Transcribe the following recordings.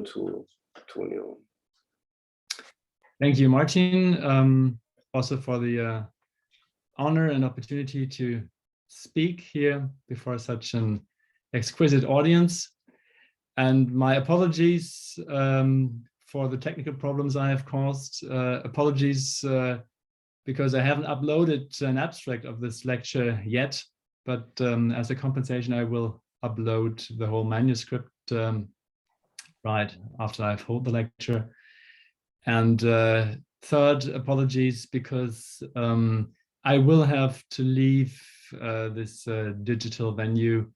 to Tonio. Thank you, Martin, also for the honor and opportunity to speak here before such an exquisite audience. And my apologies for the technical problems I have caused. Apologies because I haven't uploaded an abstract of this lecture yet, but as a compensation, I will upload the whole manuscript right after I've held the lecture. And third, apologies because I will have to leave this digital venue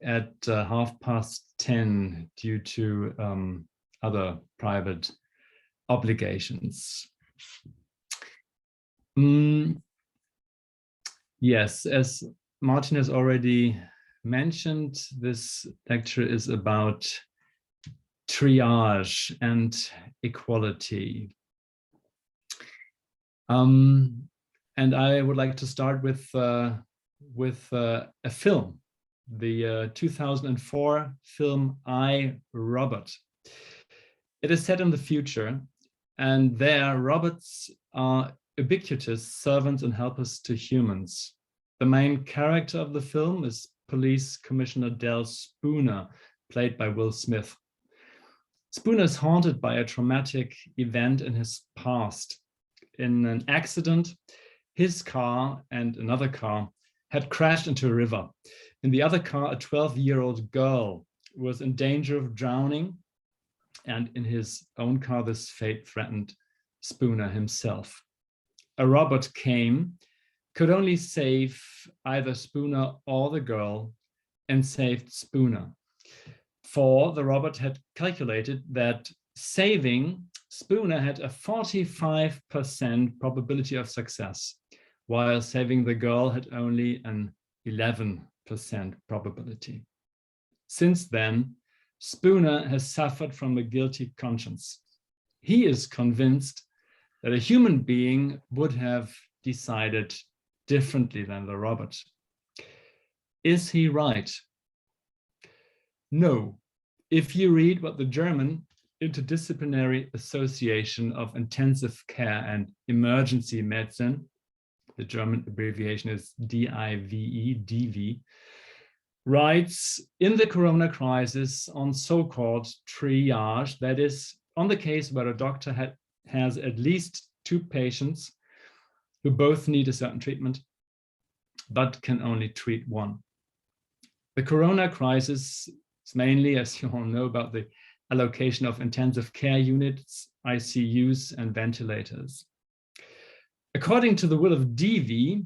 at 10:30 due to other private obligations. Yes, as Martin has already mentioned, this lecture is about triage and equality. And I would like to start with a film, the 2004 film I, Robot. It is set in the future, and there robots are ubiquitous servants and helpers to humans. The main character of the film is Police Commissioner Del Spooner, played by Will Smith. Spooner is haunted by a traumatic event in his past. In an accident, his car and another car had crashed into a river. In the other car, a 12-year-old girl was in danger of drowning, and in his own car, this fate threatened Spooner himself. A robot came, could only save either Spooner or the girl, and saved Spooner. For the robot had calculated that saving Spooner had a 45% probability of success, while saving the girl had only an 11% probability. Since then, Spooner has suffered from a guilty conscience. He is convinced that a human being would have decided differently than the robot. Is he right? No. If you read what the German Interdisciplinary Association of Intensive Care and Emergency Medicine, the German abbreviation is DIVE, writes in the corona crisis on so-called triage, that is, on the case where a doctor has at least 2 patients who both need a certain treatment, but can only treat one. The corona crisis is mainly, as you all know, about the allocation of intensive care units, ICUs, and ventilators. According to the will of DV,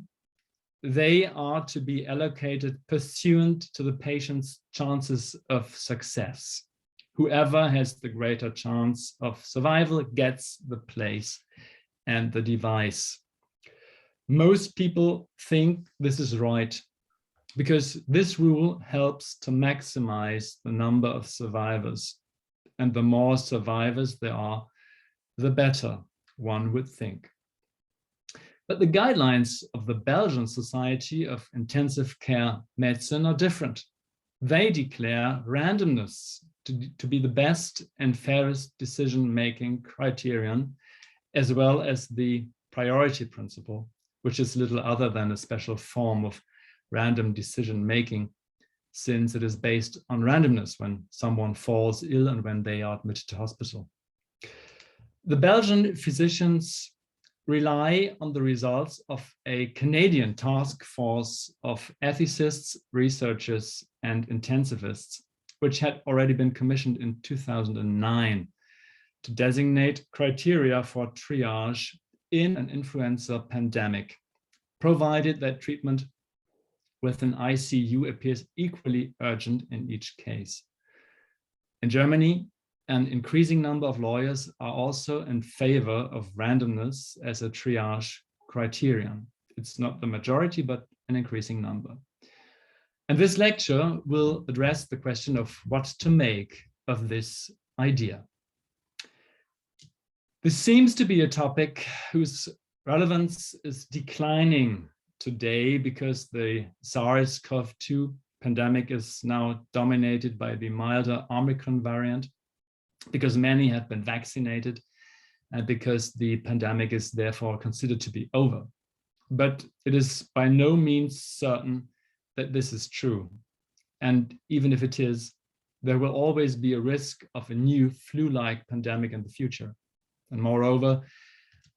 they are to be allocated pursuant to the patient's chances of success. Whoever has the greater chance of survival gets the place and the device. Most people think this is right because this rule helps to maximize the number of survivors. And the more survivors there are, the better, one would think. But the guidelines of the Belgian Society of Intensive Care Medicine are different. They declare randomness to be the best and fairest decision-making criterion, as well as the priority principle, which is little other than a special form of random decision-making, since it is based on randomness when someone falls ill and when they are admitted to hospital. The Belgian physicians rely on the results of a Canadian task force of ethicists, researchers, and intensivists, which had already been commissioned in 2009 to designate criteria for triage in an influenza pandemic, provided that treatment with an ICU appears equally urgent in each case. In Germany, an increasing number of lawyers are also in favor of randomness as a triage criterion. It's not the majority, but an increasing number. And this lecture will address the question of what to make of this idea. This seems to be a topic whose relevance is declining today because the SARS-CoV-2 pandemic is now dominated by the milder Omicron variant. because many have been vaccinated and because the pandemic is therefore considered to be over. But it is by no means certain that this is true. And even if it is, there will always be a risk of a new flu-like pandemic in the future. And moreover,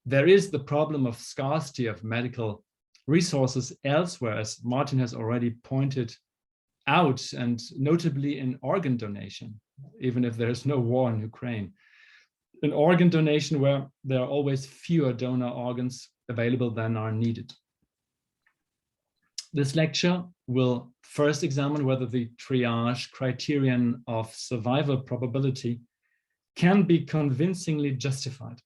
there is the problem of scarcity of medical resources elsewhere, as Martin has already pointed out, and notably in organ donation, even if there is no war in Ukraine. In organ donation, where there are always fewer donor organs available than are needed. This lecture will first examine whether the triage criterion of survival probability can be convincingly justified.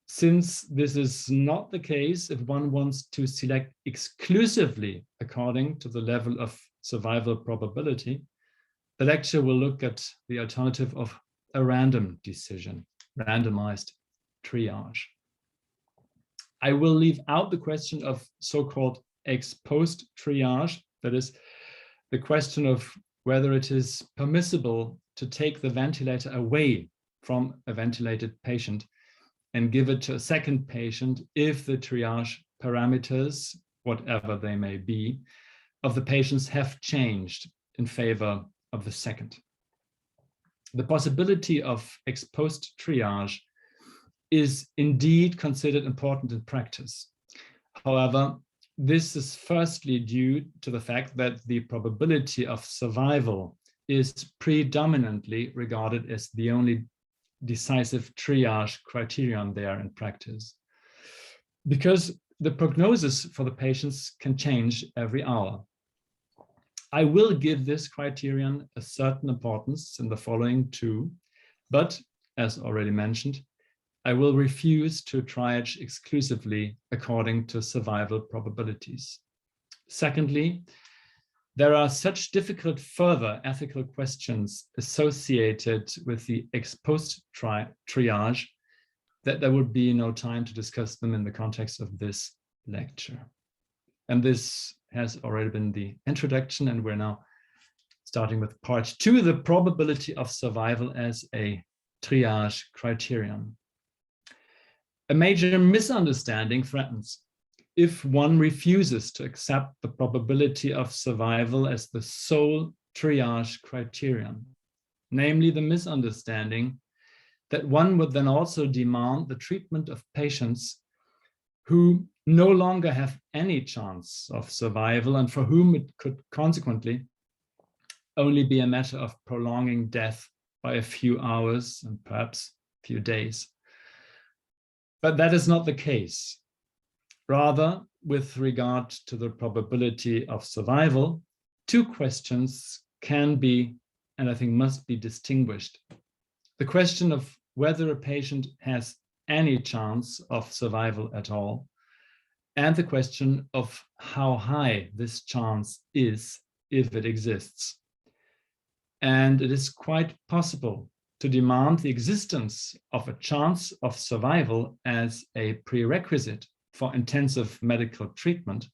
Since this is not the case if one wants to select exclusively according to the level of survival probability, the lecture will look at the alternative of a random decision, randomized triage. I will leave out the question of so-called ex post triage, that is, the question of whether it is permissible to take the ventilator away from a ventilated patient and give it to a second patient if the triage parameters, whatever they may be, of the patients have changed in favor of the second. The possibility of ex post triage is indeed considered important in practice. However, this is firstly due to the fact that the probability of survival is predominantly regarded as the only decisive triage criterion there in practice, because the prognosis for the patients can change every hour. I will give this criterion a certain importance in the following two, but as already mentioned, I will refuse to triage exclusively according to survival probabilities. Secondly, there are such difficult further ethical questions associated with the ex post triage that there would be no time to discuss them in the context of this lecture. And this has already been the introduction, and we're now starting with part two, the probability of survival as a triage criterion. A major misunderstanding threatens if one refuses to accept the probability of survival as the sole triage criterion, namely the misunderstanding that one would then also demand the treatment of patients who no longer have any chance of survival and for whom it could consequently only be a matter of prolonging death by a few hours and perhaps a few days. But that is not the case. Rather, with regard to the probability of survival, two questions can be, and I think must be, distinguished. The question of whether a patient has any chance of survival at all, and the question of how high this chance is, if it exists. And it is quite possible to demand the existence of a chance of survival as a prerequisite for intensive medical treatment,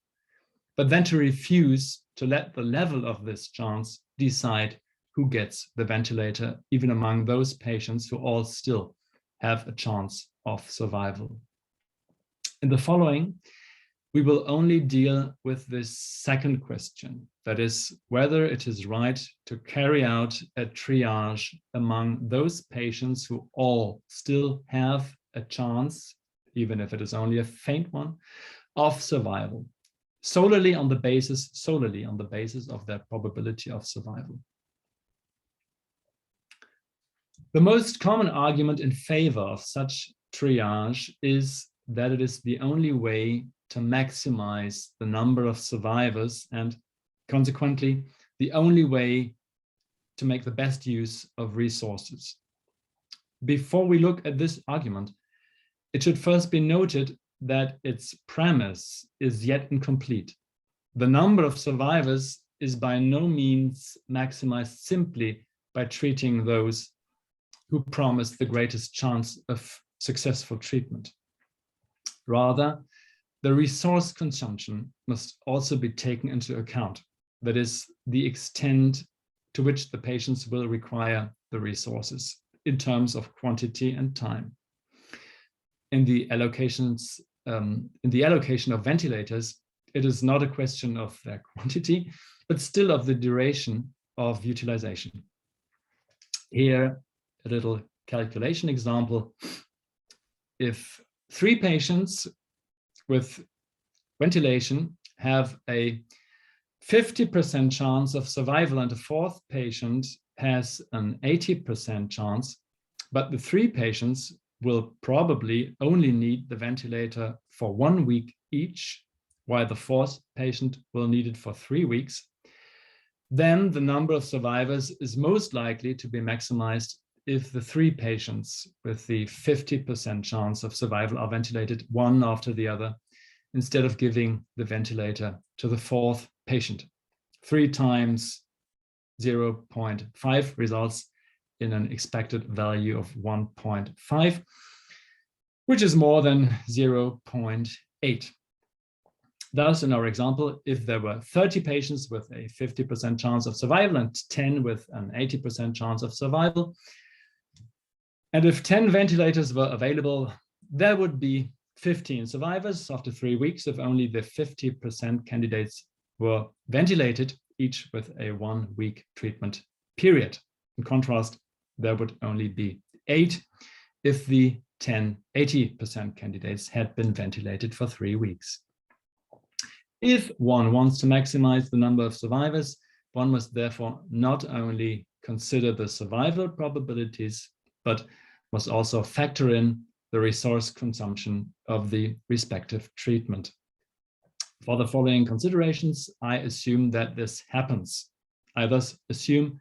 but then to refuse to let the level of this chance decide who gets the ventilator, even among those patients who all still have a chance of survival. In the following, we will only deal with this second question, that is, whether it is right to carry out a triage among those patients who all still have a chance, even if it is only a faint one, of survival, solely on the basis of their probability of survival. The most common argument in favor of such triage is that it is the only way to maximize the number of survivors and consequently the only way to make the best use of resources. Before we look at this argument, it should first be noted that its premise is yet incomplete. The number of survivors is by no means maximized simply by treating those who promise the greatest chance of successful treatment. Rather, the resource consumption must also be taken into account. That is, the extent to which the patients will require the resources. in terms of quantity and time. In the allocation of ventilators, it is not a question of their quantity, but still of the duration of utilization. Here, a little calculation example. If 3 patients with ventilation have a 50% chance of survival and a 4th patient has an 80% chance, but the 3 patients will probably only need the ventilator for 1 week each, while the 4th patient will need it for 3 weeks, then the number of survivors is most likely to be maximized if the 3 patients with the 50% chance of survival are ventilated one after the other, instead of giving the ventilator to the 4th patient. 3 times 0.5 results in an expected value of 1.5, which is more than 0.8. Thus, in our example, if there were 30 patients with a 50% chance of survival and 10 with an 80% chance of survival, and if 10 ventilators were available, there would be 15 survivors after 3 weeks if only the 50% candidates were ventilated, each with a 1-week treatment period. In contrast, there would only be 8 if the 80% candidates had been ventilated for 3 weeks. If one wants to maximize the number of survivors, one must therefore not only consider the survival probabilities, but must also factor in the resource consumption of the respective treatment. For the following considerations, I assume that this happens. I thus assume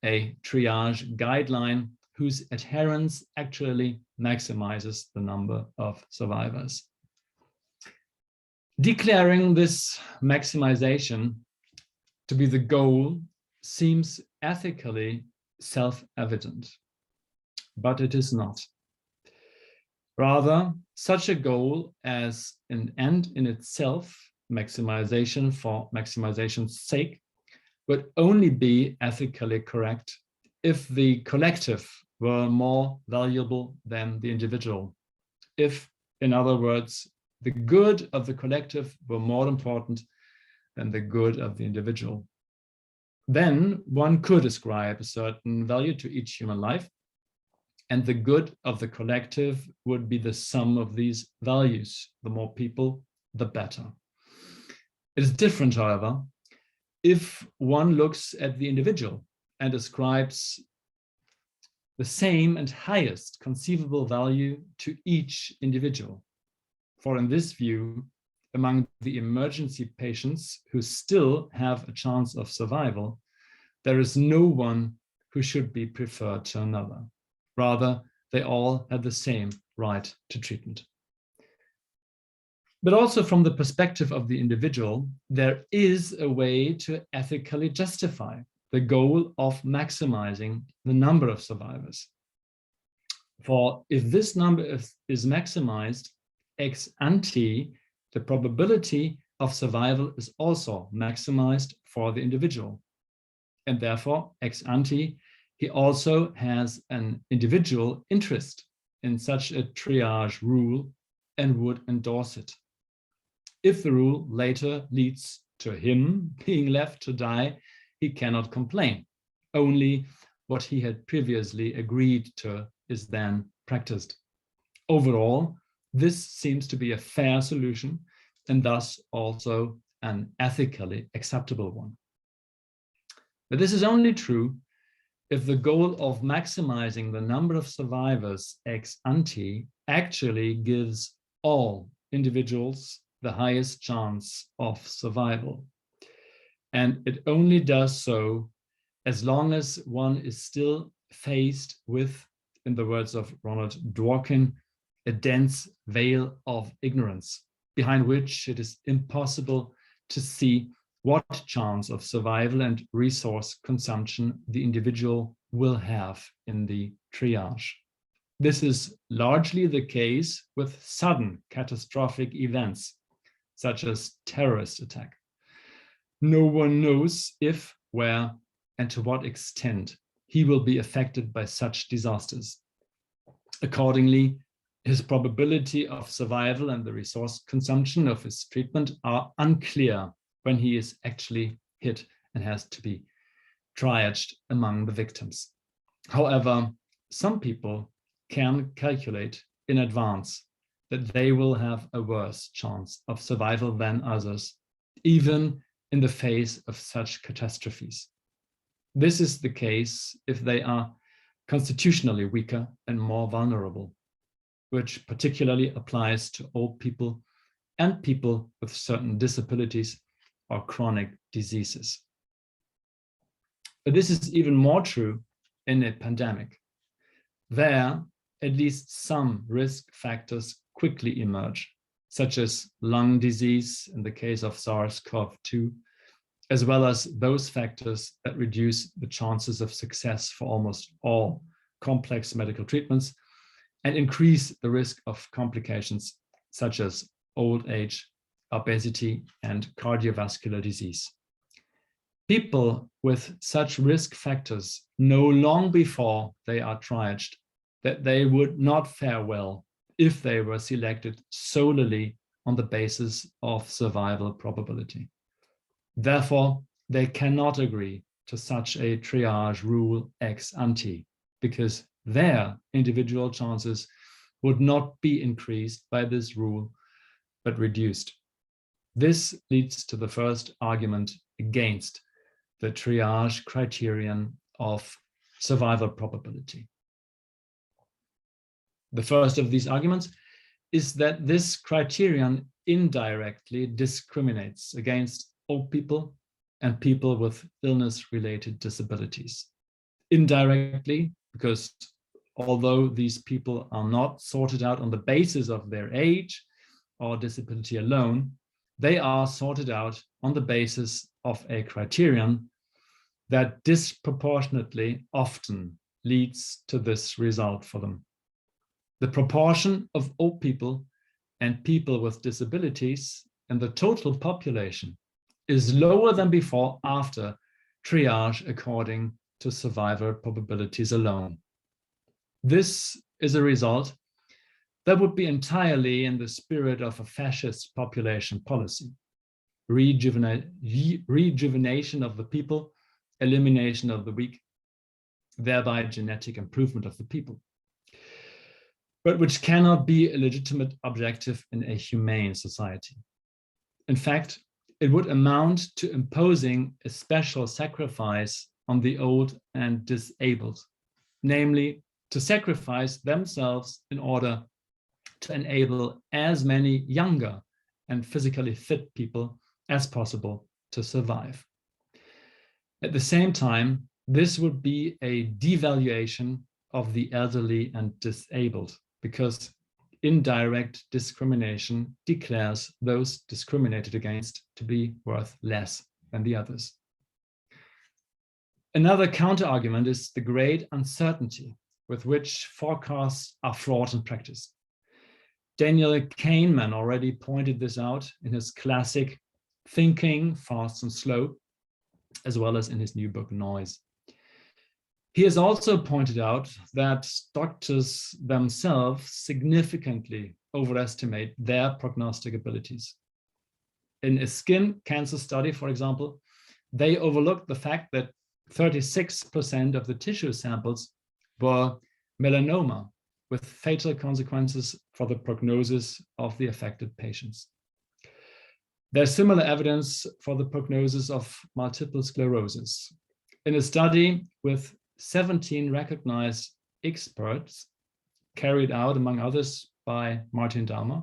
a triage guideline whose adherence actually maximizes the number of survivors. Declaring this maximization to be the goal seems ethically self-evident, but it is not. Rather, such a goal as an end in itself, maximization for maximization's sake, would only be ethically correct if the collective were more valuable than the individual. If, in other words, the good of the collective were more important than the good of the individual. Then one could ascribe a certain value to each human life, and the good of the collective would be the sum of these values. The more people, the better. It is different, however, if one looks at the individual and ascribes the same and highest conceivable value to each individual. For in this view, among the emergency patients who still have a chance of survival, there is no one who should be preferred to another. Rather, they all have the same right to treatment. But also from the perspective of the individual, there is a way to ethically justify the goal of maximizing the number of survivors. For if this number is maximized ex ante, the probability of survival is also maximized for the individual. And therefore, ex ante, he also has an individual interest in such a triage rule and would endorse it. If the rule later leads to him being left to die, he cannot complain. Only what he had previously agreed to is then practiced. Overall, this seems to be a fair solution and thus also an ethically acceptable one. But this is only true if the goal of maximizing the number of survivors ex ante actually gives all individuals the highest chance of survival. And it only does so as long as one is still faced with, in the words of Ronald Dworkin, a dense veil of ignorance, behind which it is impossible to see what chance of survival and resource consumption the individual will have in the triage. This is largely the case with sudden catastrophic events, such as terrorist attack. No one knows if, where, and to what extent he will be affected by such disasters. Accordingly, his probability of survival and the resource consumption of his treatment are unclear when he is actually hit and has to be triaged among the victims. However, some people can calculate in advance that they will have a worse chance of survival than others, even in the face of such catastrophes. This is the case if they are constitutionally weaker and more vulnerable, which particularly applies to old people and people with certain disabilities or chronic diseases. But this is even more true in a pandemic. There, at least some risk factors quickly emerge, such as lung disease in the case of SARS-CoV-2, as well as those factors that reduce the chances of success for almost all complex medical treatments and increase the risk of complications such as old age, obesity, and cardiovascular disease. People with such risk factors know long before they are triaged that they would not fare well if they were selected solely on the basis of survival probability. Therefore, they cannot agree to such a triage rule ex ante, because their individual chances would not be increased by this rule, but reduced. This leads to the first argument against the triage criterion of survival probability. The first of these arguments is that this criterion indirectly discriminates against old people and people with illness-related disabilities. Indirectly, because although these people are not sorted out on the basis of their age or disability alone, they are sorted out on the basis of a criterion that disproportionately often leads to this result for them. The proportion of old people and people with disabilities in the total population is lower than before after triage according to survival probabilities alone. This is a result that would be entirely in the spirit of a fascist population policy: rejuvenation of the people, elimination of the weak, thereby genetic improvement of the people, but which cannot be a legitimate objective in a humane society. In fact, it would amount to imposing a special sacrifice on the old and disabled, namely to sacrifice themselves in order to enable as many younger and physically fit people as possible to survive. At the same time, this would be a devaluation of the elderly and disabled, because indirect discrimination declares those discriminated against to be worth less than the others. Another counter-argument is the great uncertainty with which forecasts are fraught in practice. Daniel Kahneman already pointed this out in his classic Thinking, Fast and Slow, as well as in his new book, Noise. He has also pointed out that doctors themselves significantly overestimate their prognostic abilities. In a skin cancer study, for example, they overlooked the fact that 36% of the tissue samples were melanoma, with fatal consequences for the prognosis of the affected patients. There's similar evidence for the prognosis of multiple sclerosis. In a study with 17 recognized experts, carried out among others by Martin Daumer,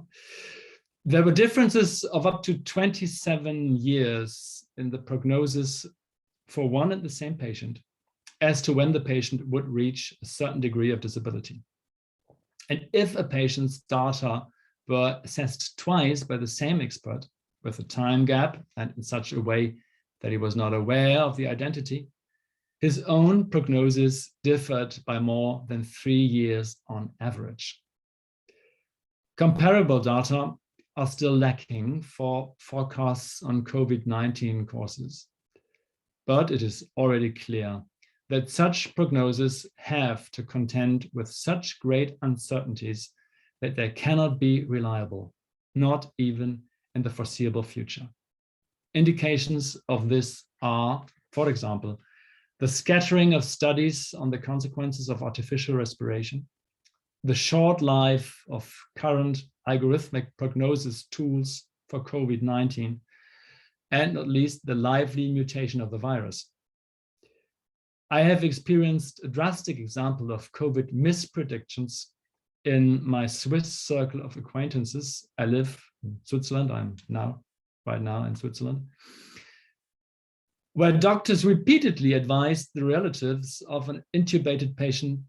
there were differences of up to 27 years in the prognosis for one and the same patient as to when the patient would reach a certain degree of disability. And if a patient's data were assessed twice by the same expert with a time gap and in such a way that he was not aware of the identity, his own prognosis differed by more than 3 years on average. Comparable data are still lacking for forecasts on COVID-19 courses, but it is already clear that such prognoses have to contend with such great uncertainties that they cannot be reliable, not even in the foreseeable future. Indications of this are, for example, the scattering of studies on the consequences of artificial respiration, the short life of current algorithmic prognosis tools for COVID-19, and not least the lively mutation of the virus. I have experienced a drastic example of COVID mispredictions in my Swiss circle of acquaintances. I live in Switzerland. I'm right now in Switzerland, where doctors repeatedly advised the relatives of an intubated patient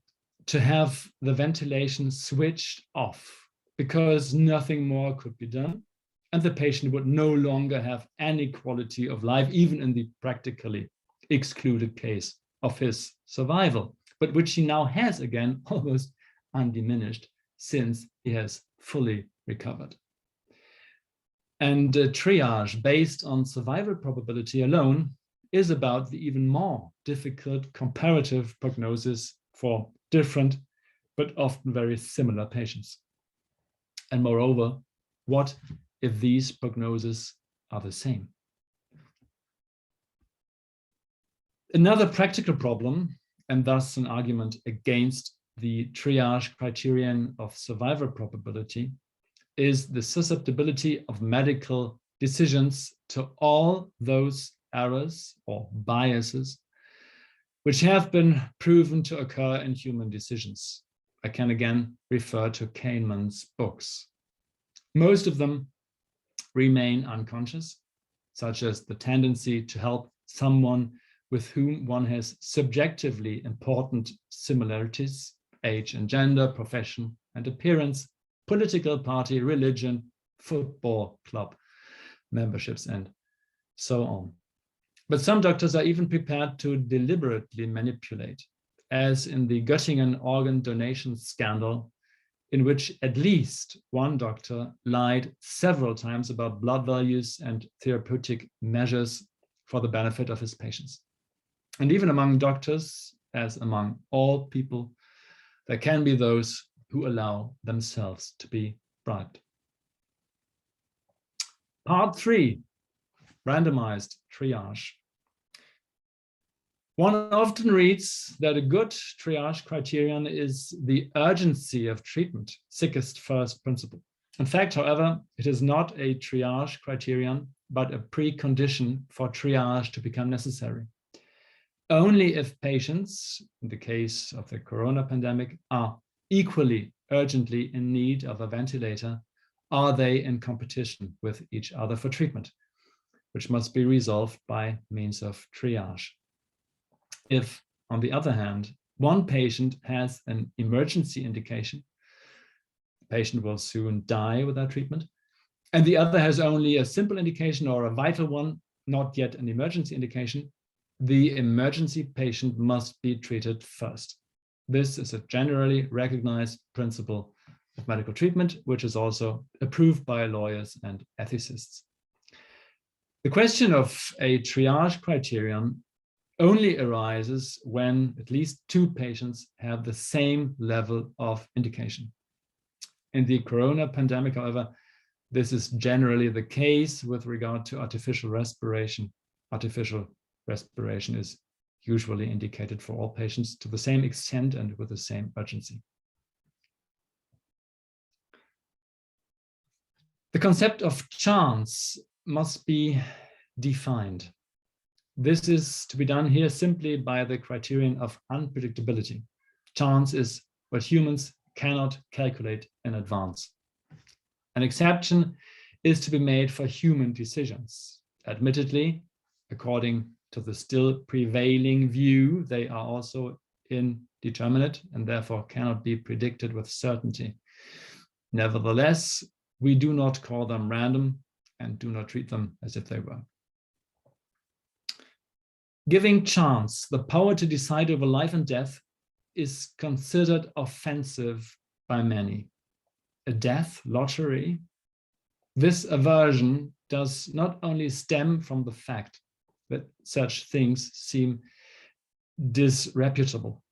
to have the ventilation switched off because nothing more could be done, and the patient would no longer have any quality of life, even in the practically excluded case of his survival, but which he now has again almost undiminished since he has fully recovered. And triage based on survival probability alone is about the even more difficult comparative prognosis for different but often very similar patients. And moreover, what if these prognoses are the same? Another practical problem, and thus an argument against the triage criterion of survival probability, is the susceptibility of medical decisions to all those errors or biases which have been proven to occur in human decisions. I can again refer to Kahneman's books. Most of them remain unconscious, such as the tendency to help someone with whom one has subjectively important similarities, age and gender, profession and appearance, political party, religion, football club memberships, and so on. But some doctors are even prepared to deliberately manipulate, as in the Göttingen organ donation scandal, in which at least one doctor lied several times about blood values and therapeutic measures for the benefit of his patients. And even among doctors, as among all people, there can be those who allow themselves to be bribed. Part 3, randomized triage. One often reads that a good triage criterion is the urgency of treatment, sickest first principle. In fact, however, it is not a triage criterion, but a precondition for triage to become necessary. Only if patients, in the case of the corona pandemic, are equally urgently in need of a ventilator, are they in competition with each other for treatment, which must be resolved by means of triage. If, on the other hand, one patient has an emergency indication, the patient will soon die without treatment, and the other has only a simple indication or a vital one, not yet an emergency indication, the emergency patient must be treated first. This is a generally recognized principle of medical treatment, which is also approved by lawyers and ethicists. The question of a triage criterion only arises when at least two patients have the same level of indication. In the corona pandemic, however, this is generally the case with regard to artificial respiration. Artificial respiration is usually indicated for all patients to the same extent and with the same urgency. The concept of chance must be defined. This is to be done here simply by the criterion of unpredictability. Chance is what humans cannot calculate in advance. An exception is to be made for human decisions. Admittedly, according to the still prevailing view, they are also indeterminate and therefore cannot be predicted with certainty. Nevertheless, we do not call them random and do not treat them as if they were. Giving chance the power to decide over life and death is considered offensive by many. A death lottery? This aversion does not only stem from the fact that such things seem disreputable.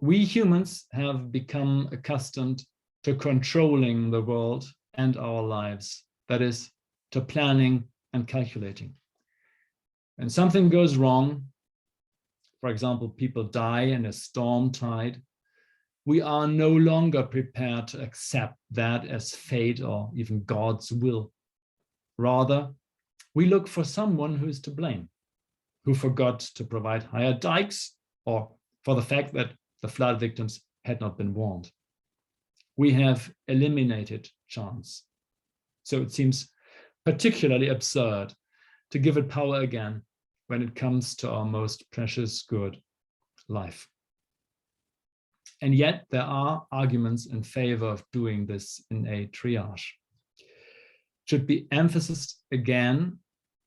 We humans have become accustomed to controlling the world and our lives, that is, to planning and calculating. When something goes wrong, for example, people die in a storm tide, we are no longer prepared to accept that as fate or even God's will. Rather, we look for someone who is to blame, who forgot to provide higher dikes, or for the fact that the flood victims had not been warned. We have eliminated chance. So it seems particularly absurd to give it power again when it comes to our most precious good, life. And yet there are arguments in favor of doing this in a triage. Should be emphasized again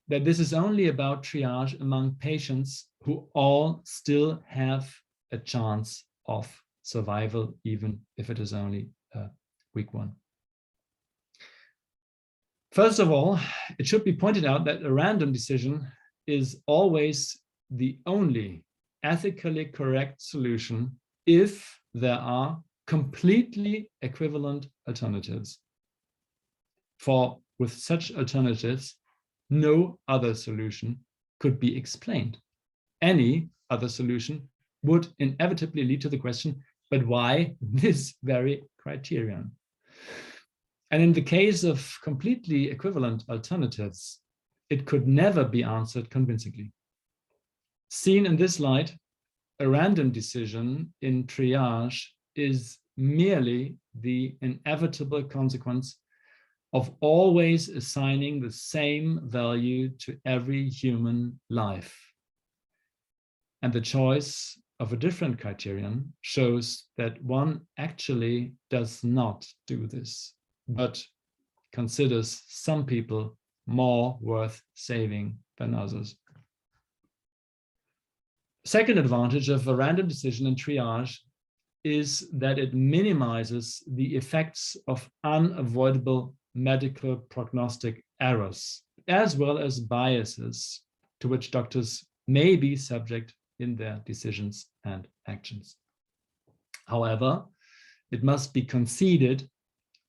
that this is only about triage among patients who all still have a chance of survival, even if it is only a weak one. First of all, it should be pointed out that a random decision is always the only ethically correct solution if there are completely equivalent alternatives. For with such alternatives, no other solution could be explained. Any other solution would inevitably lead to the question, but why this very criterion? And in the case of completely equivalent alternatives, it could never be answered convincingly. Seen in this light, a random decision in triage is merely the inevitable consequence of always assigning the same value to every human life. And the choice of a different criterion shows that one actually does not do this, but considers some people more worth saving than others. Second advantage of a random decision in triage is that it minimizes the effects of unavoidable medical prognostic errors, as well as biases to which doctors may be subject in their decisions and actions. However, it must be conceded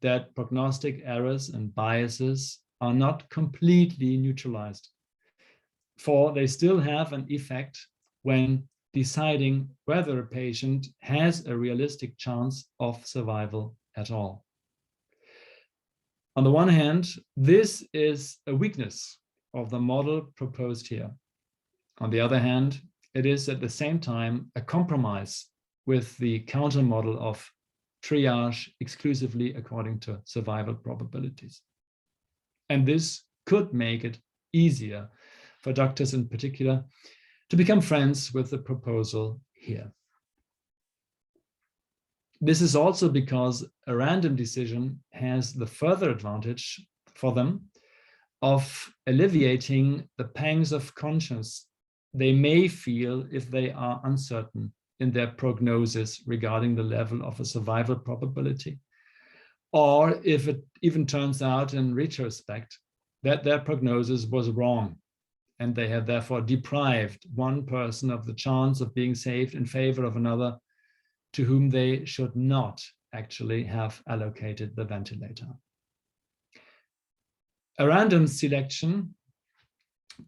that prognostic errors and biases are not completely neutralized, for they still have an effect when deciding whether a patient has a realistic chance of survival at all. On the one hand, this is a weakness of the model proposed here. On the other hand, it is at the same time a compromise with the counter model of triage exclusively according to survival probabilities. And this could make it easier for doctors in particular to become friends with the proposal here. This is also because a random decision has the further advantage for them of alleviating the pangs of conscience they may feel if they are uncertain in their prognosis regarding the level of a survival probability, or if it even turns out in retrospect that their prognosis was wrong and they have therefore deprived one person of the chance of being saved in favor of another to whom they should not actually have allocated the ventilator. A random selection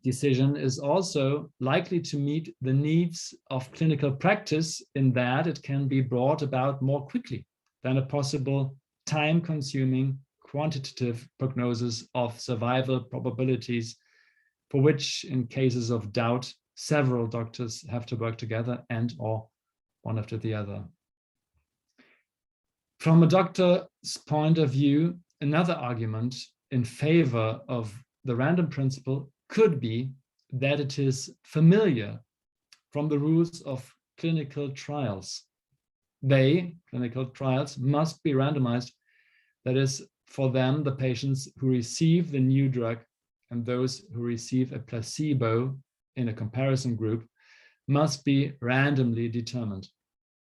decision is also likely to meet the needs of clinical practice in that it can be brought about more quickly than a possible time-consuming quantitative prognosis of survival probabilities, for which, in cases of doubt, several doctors have to work together and or one after the other. From a doctor's point of view, another argument in favor of the random principle could be that it is familiar from the rules of clinical trials. Clinical trials, must be randomized. That is, for them, the patients who receive the new drug and those who receive a placebo in a comparison group must be randomly determined.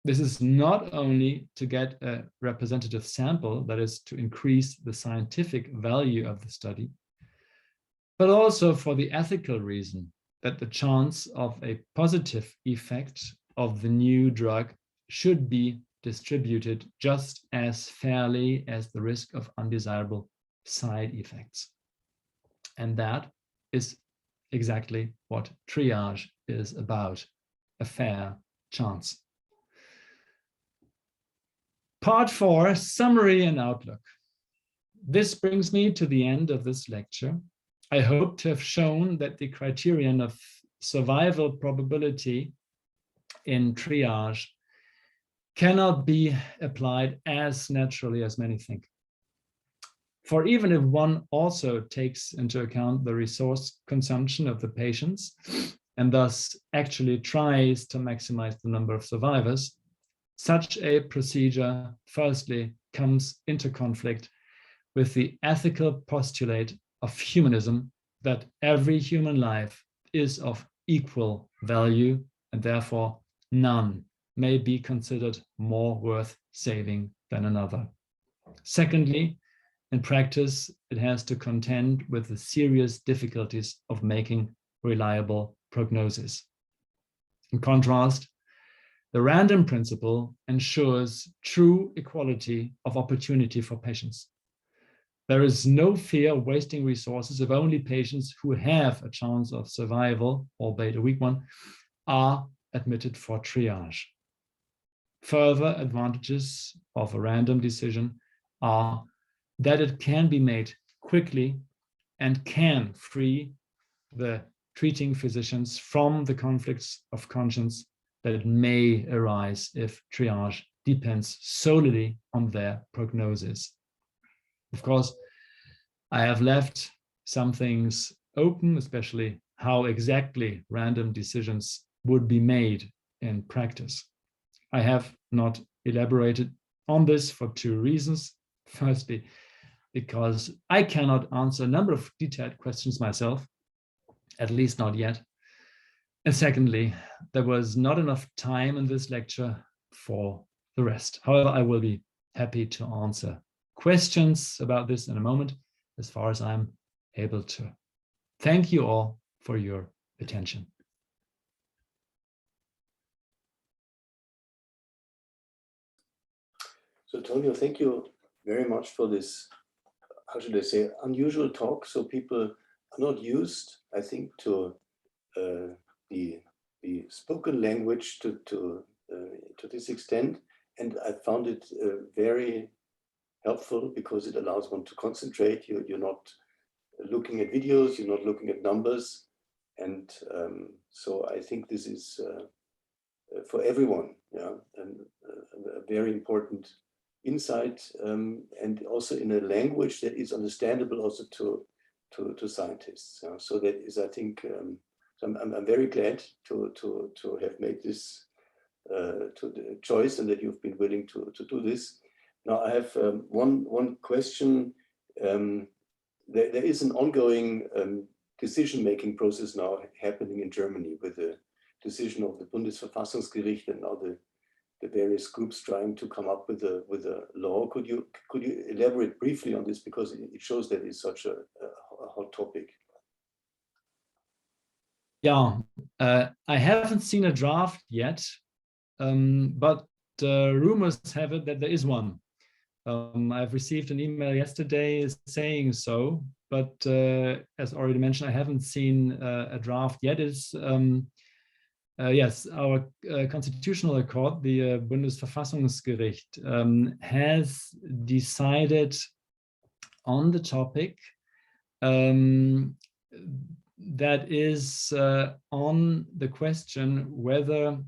This is not only to get a representative sample, that is to increase the scientific value of the study, but also for the ethical reason that the chance of a positive effect of the new drug should be distributed just as fairly as the risk of undesirable side effects. And that is exactly what triage is about, a fair chance. Part 4, summary and outlook. This brings me to the end of this lecture. I hope to have shown that the criterion of survival probability in triage cannot be applied as naturally as many think. For even if one also takes into account the resource consumption of the patients and thus actually tries to maximize the number of survivors, such a procedure firstly comes into conflict with the ethical postulate of humanism that every human life is of equal value and therefore none may be considered more worth saving than another. Secondly, in practice, it has to contend with the serious difficulties of making reliable prognosis. In contrast, the random principle ensures true equality of opportunity for patients. There is no fear of wasting resources if only patients who have a chance of survival, albeit a weak one, are admitted for triage. Further advantages of a random decision are that it can be made quickly and can free the treating physicians from the conflicts of conscience that may arise if triage depends solely on their prognosis. Of course, I have left some things open, especially how exactly random decisions would be made in practice. I have not elaborated on this for two reasons. Firstly, because I cannot answer a number of detailed questions myself, at least not yet. And secondly, there was not enough time in this lecture for the rest. However, I will be happy to answer questions about this in a moment, as far as I'm able to. Thank you all for your attention. So, Tonio, thank you very much for this, how should I say, unusual talk. So people are not used, I think, to the spoken language to this extent. And I found it very helpful because it allows one to concentrate. You're not looking at videos, you're not looking at numbers. And so I think this is for everyone, yeah, and a very important insight, and also in a language that is understandable also to scientists. So that is, I think, so I'm very glad to have made this to the choice and that you've been willing to do this. Now I have one question. There is an ongoing decision-making process now happening in Germany with the decision of the Bundesverfassungsgericht and now the various groups trying to come up with a law. Could you elaborate briefly on this, because it shows that it's such a hot topic? Yeah, I haven't seen a draft yet, but rumors have it that there is one. I've received an email yesterday saying so, but as already mentioned, I haven't seen a draft yet. It's yes, our constitutional court, the Bundesverfassungsgericht, has decided on the topic that is on the question whether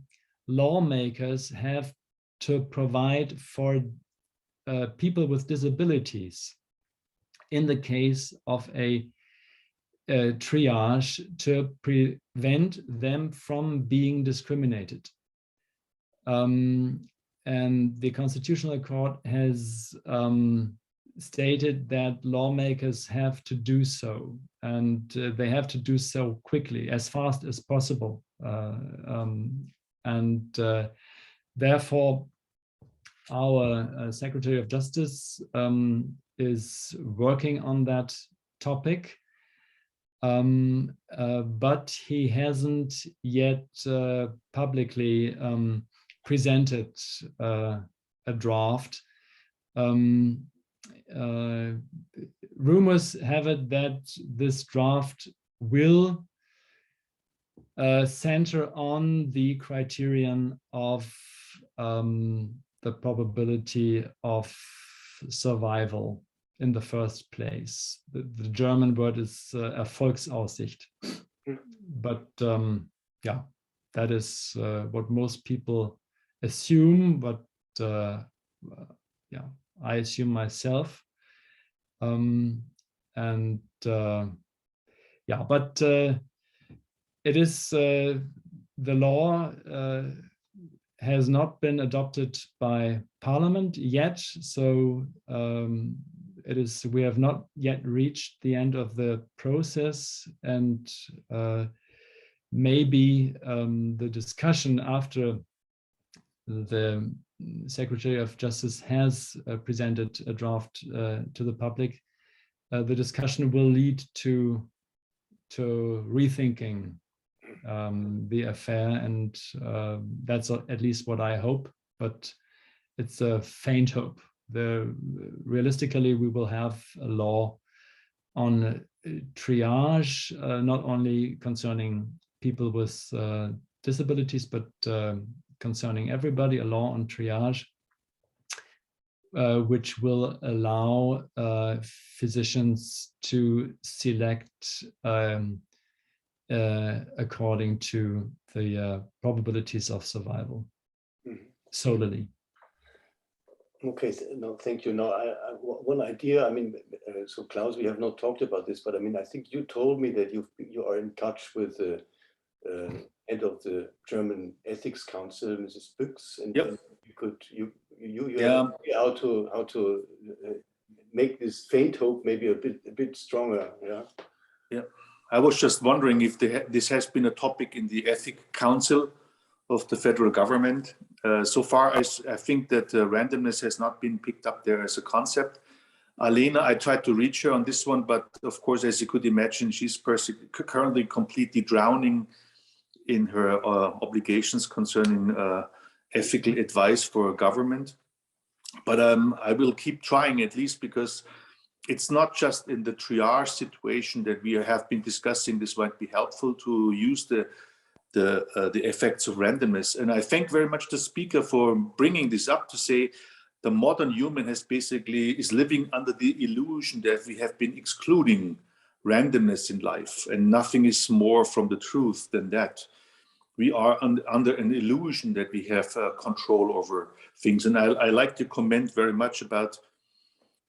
lawmakers have to provide for people with disabilities in the case of a triage to prevent them from being discriminated. And the Constitutional Court has stated that lawmakers have to do so, and they have to do so quickly, as fast as possible. Therefore, our Secretary of Justice is working on that topic. but he hasn't yet publicly presented a draft. Rumors have it that this draft will center on the criterion of the probability of survival in the first place. The German word is Erfolgsaussicht. But yeah, that is what most people assume, but yeah, I assume myself. Yeah, but it is the law has not been adopted by Parliament yet, so we have not yet reached the end of the process, and maybe the discussion after the Secretary of Justice has presented a draft to the public, the discussion will lead to rethinking the affair, and that's at least what I hope, but it's a faint hope. Realistically, we will have a law on triage, not only concerning people with disabilities, but concerning everybody, a law on triage, which will allow physicians to select according to the probabilities of survival solely. Okay, no, thank you. No, one idea, I mean, so Klaus, we have not talked about this, but I mean, I think you told me that you are in touch with the head of the German Ethics Council, Mrs. Büchs, and yep. you yeah. how to make this faint hope maybe a bit stronger. Yeah. Yeah. I was just wondering if this has been a topic in the Ethics Council of the federal government. So far, I think that randomness has not been picked up there as a concept. Alena, I tried to reach her on this one, but of course, as you could imagine, she's currently completely drowning in her obligations concerning ethical advice for government. But I will keep trying, at least because it's not just in the triage situation that we have been discussing. This might be helpful to use the effects of randomness. And I thank very much the speaker for bringing this up to say the modern human is living under the illusion that we have been excluding randomness in life, and nothing is more from the truth than that. We are under an illusion that we have control over things. And I like to comment very much about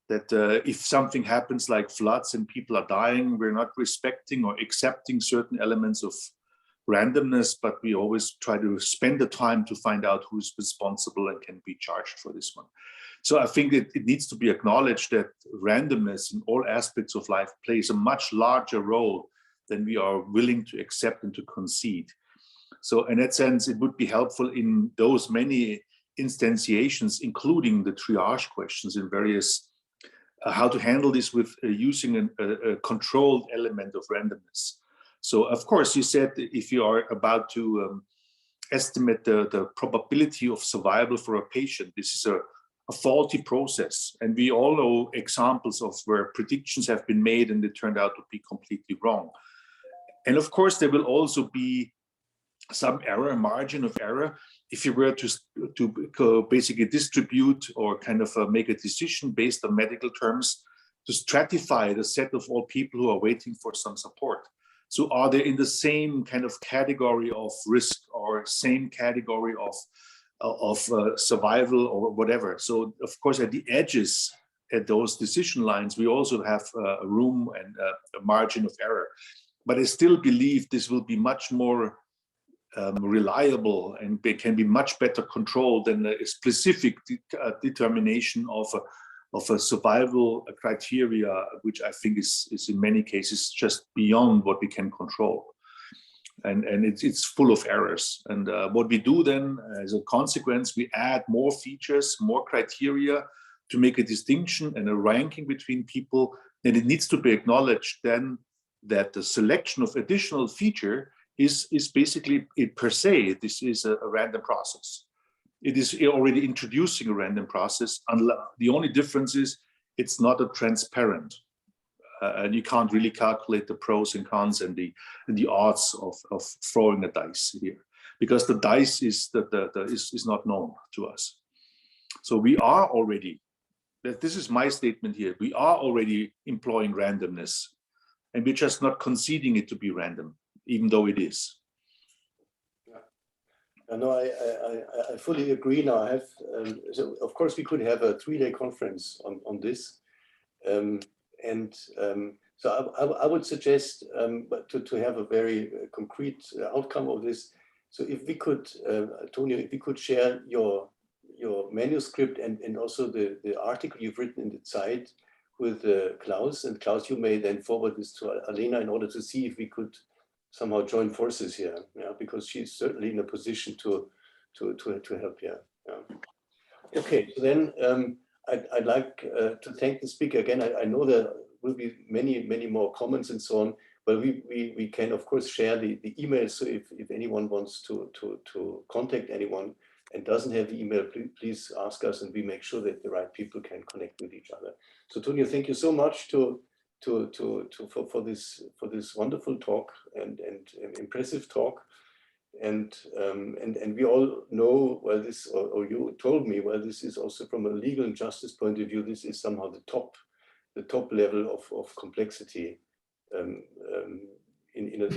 that if something happens like floods and people are dying, we're not respecting or accepting certain elements of randomness, but we always try to spend the time to find out who's responsible and can be charged for this one. So I think it needs to be acknowledged that randomness in all aspects of life plays a much larger role than we are willing to accept and to concede. So in that sense, it would be helpful in those many instantiations, including the triage questions in various, how to handle this with using a controlled element of randomness. So of course, you said if you are about to estimate the probability of survival for a patient, this is a faulty process. And we all know examples of where predictions have been made and they turned out to be completely wrong. And of course, there will also be some error, margin of error, if you were to basically distribute or kind of make a decision based on medical terms to stratify the set of all people who are waiting for some support. So are they in the same kind of category of risk or same category of survival or whatever? So of course, at the edges, at those decision lines, we also have a room and a margin of error. But I still believe this will be much more reliable and can be much better controlled than a specific determination of a survival criteria, which I think is in many cases just beyond what we can control. And it's full of errors. And what we do then, as a consequence, we add more features, more criteria to make a distinction and a ranking between people. And it needs to be acknowledged then that the selection of additional feature is basically per se, this is a random process. It is already introducing a random process. The only difference is it's not a transparent, and you can't really calculate the pros and cons and the odds of throwing a dice here, because the dice is not known to us. So we are already, this is my statement here, we are already employing randomness, and we're just not conceding it to be random, even though it is. No, I fully agree. Now I have, so of course we could have a 3-day conference on this, so I would suggest to have a very concrete outcome of this. So if we could, Tonio, if we could share your manuscript and also the article you've written in the Zeit with Klaus, and Klaus, you may then forward this to Alena in order to see if we could somehow join forces here, yeah, because she's certainly in a position to help here. Yeah. Okay, so then I'd like to thank the speaker again. I know there will be many more comments and so on, but we can of course share the email. So if anyone wants to contact anyone and doesn't have the email, please ask us, and we make sure that the right people can connect with each other. So Tonio, thank you so much for this wonderful talk and impressive talk, and we all know, well, this, or you told me, well, this is also from a legal and justice point of view, this is somehow the top level of complexity in a